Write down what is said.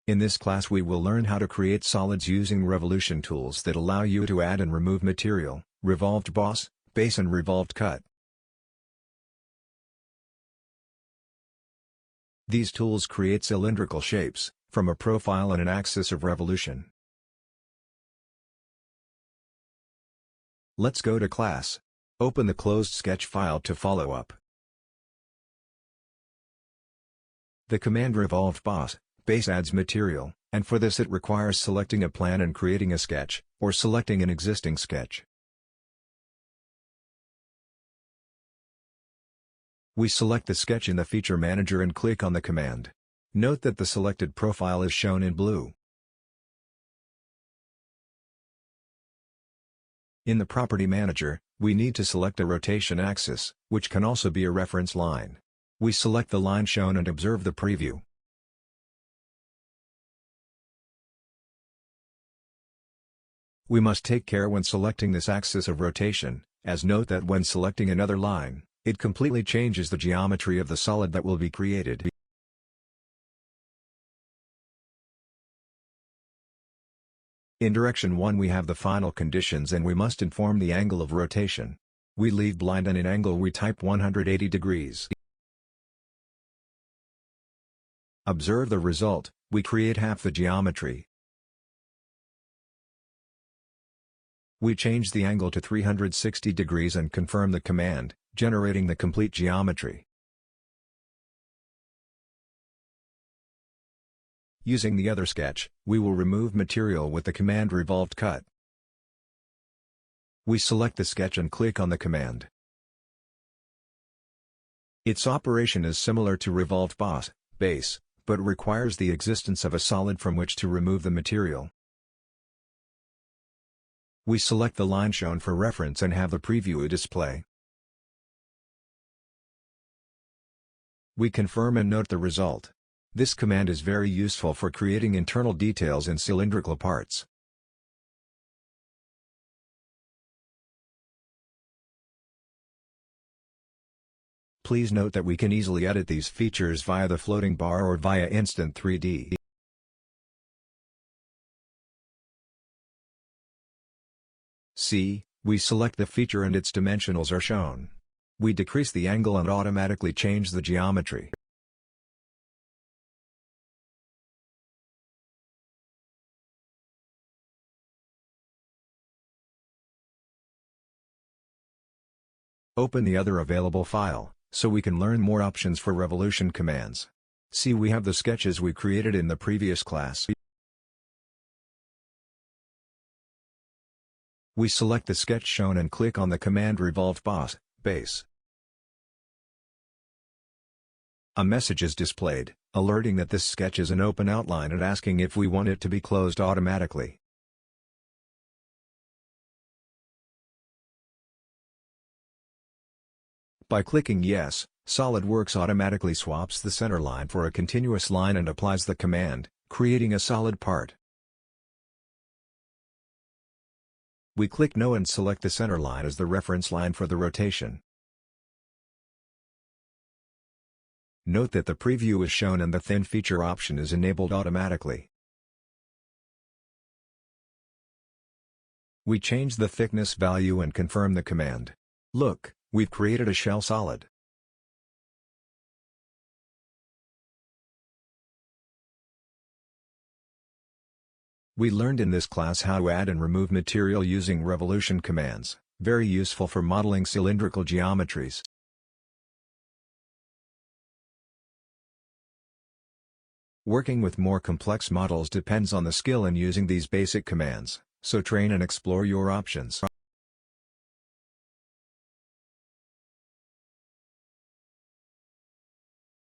In this class we will learn how to create solids using revolution tools that allow you to add and remove material, revolved boss, base and revolved cut. These tools create cylindrical shapes, from a profile and an axis of revolution. Let's go to class. Open the closed sketch file to follow up. The command revolved boss, base adds material, and for this it requires selecting a plan and creating a sketch, or selecting an existing sketch. We select the sketch in the Feature Manager and click on the command. Note that the selected profile is shown in blue. In the Property Manager, we need to select a rotation axis, which can also be a reference line. We select the line shown and observe the preview. We must take care when selecting this axis of rotation, as note that when selecting another line, it completely changes the geometry of the solid that will be created. In direction 1 we have the final conditions and we must inform the angle of rotation. We leave blind and in angle we type 180 degrees. Observe the result, we create half the geometry. We change the angle to 360 degrees and confirm the command, generating the complete geometry. Using the other sketch, we will remove material with the command revolved cut. We select the sketch and click on the command. Its operation is similar to revolved boss, base, but requires the existence of a solid from which to remove the material. We select the line shown for reference and have the preview display. We confirm and note the result. This command is very useful for creating internal details in cylindrical parts. Please note that we can easily edit these features via the floating bar or via Instant 3D. See, we select the feature and its dimensionals are shown. We decrease the angle and automatically change the geometry. Open the other available file, so we can learn more options for revolution commands. See, we have the sketches we created in the previous class. We select the sketch shown and click on the command revolved boss, base. A message is displayed, alerting that this sketch is an open outline and asking if we want it to be closed automatically. By clicking Yes, SolidWorks automatically swaps the center line for a continuous line and applies the command, creating a solid part. We click No and select the center line as the reference line for the rotation. Note that the preview is shown and the thin feature option is enabled automatically. We change the thickness value and confirm the command. Look, we've created a shell solid. We learned in this class how to add and remove material using revolution commands, very useful for modeling cylindrical geometries. Working with more complex models depends on the skill in using these basic commands, so train and explore your options.